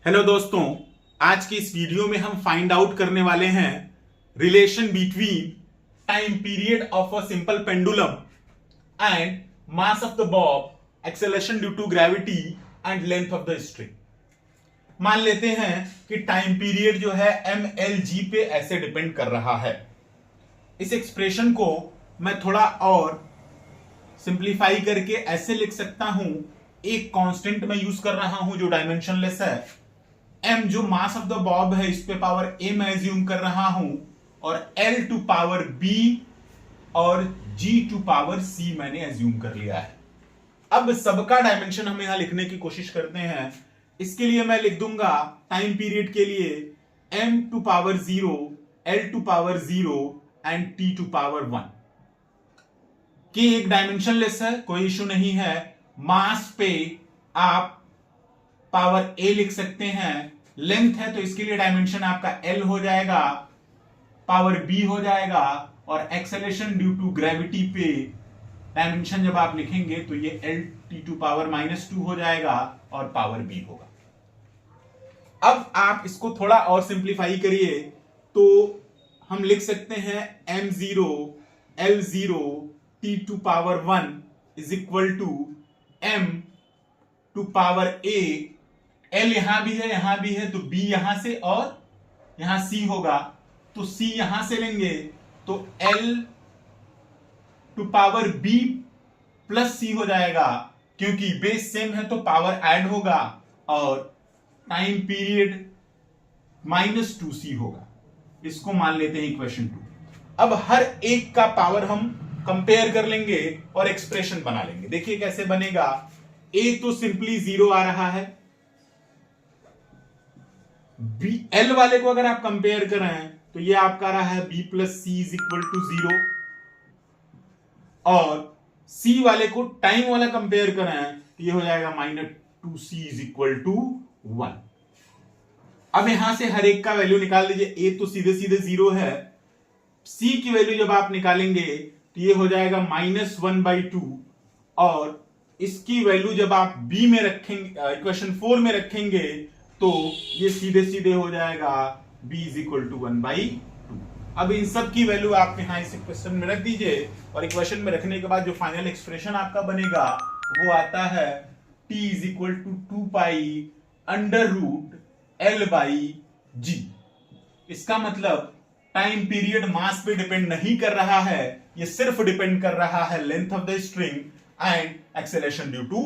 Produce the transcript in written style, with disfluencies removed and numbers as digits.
Hello दोस्तों, आज की इस वीडियो में हम फाइंड आउट करने वाले हैं relation between time period of a simple pendulum and mass of the bob, acceleration due to gravity and length of the string. मान लेते हैं कि टाइम पीरियड जो है mLg पे ऐसे डिपेंड कर रहा है। इस एक्सप्रेशन को मैं थोड़ा और सिंप्लीफाई करके ऐसे लिख सकता हूं। एक कांस्टेंट मैं यूज कर रहा हूं जो डायमेंशनलेस है। m जो मास ऑफ द बॉब है, इस पे पावर a मैं एज्यूम कर रहा हूं, और l टू पावर b और g टू पावर c मैंने एज्यूम कर लिया है। अब सबका डायमेंशन हम यहां लिखने की कोशिश करते हैं। इसके लिए मैं लिख दूंगा टाइम पीरियड के लिए m to power 0, l to power 0 and t to power 1। कि एक डायमेंशनलेस है, कोई इशू नहीं है। मास पे आप पावर a लिख सकते हैं, लेंथ है तो इसके लिए डायमेंशन आपका l हो जाएगा, पावर b हो जाएगा, और एक्सेलरेशन ड्यू टू ग्रेविटी पे डायमेंशन जब आप लिखेंगे तो ये l t टू पावर -2 हो जाएगा और पावर b होगा। अब आप इसको थोड़ा और सिंप्लीफाई करिए तो हम लिख सकते हैं m0 l0 t to power 1 is equal to m to power a। l यहां भी है तो b यहां से और यहां c होगा, तो c यहां से लेंगे तो l to power b plus c हो जाएगा, क्योंकि बेस सेम है तो पावर ऐड होगा, और टाइम पीरियड -2c होगा। इसको मान लेते हैं इक्वेशन 2। अब हर एक का पावर हम कंपेयर कर लेंगे और एक्सप्रेशन बना लेंगे। देखिए कैसे बनेगा। a तो सिंपली 0 आ रहा है, l वाले को अगर आप कंपेयर करें तो ये आपका रहा है b plus C is equal to 0, और c वाले को टाइम वाला कंपेयर करें तो ये हो जाएगा -2c इज इक्वल टू 1। अब यहां से हर एक का वैल्यू निकाल लीजिए। a तो सीधे सीधे 0 है, c की वैल्यू जब आप निकालेंगे तो ये हो जाएगा -1/2, और इसकी वैल्यू जब आप b में रखेंगे, इक्वेशन 4 में रखेंगे, तो ये सीधे सीधे हो जाएगा b इज इक्वल टू 1/2। अब इन सब की वैल्यू आप यहां इस इक्वेशन में रख दीजिए, और इक्वेशन में रखने के बाद जो फाइनल एक्सप्रेशन आपका बनेगा वो आता है t is equal to 2π√L/g। इसका मतलब टाइम पीरियड मास पे डिपेंड नहीं कर रहा है, ये सिर्फ डिपेंड कर रहा है length of the string and acceleration due to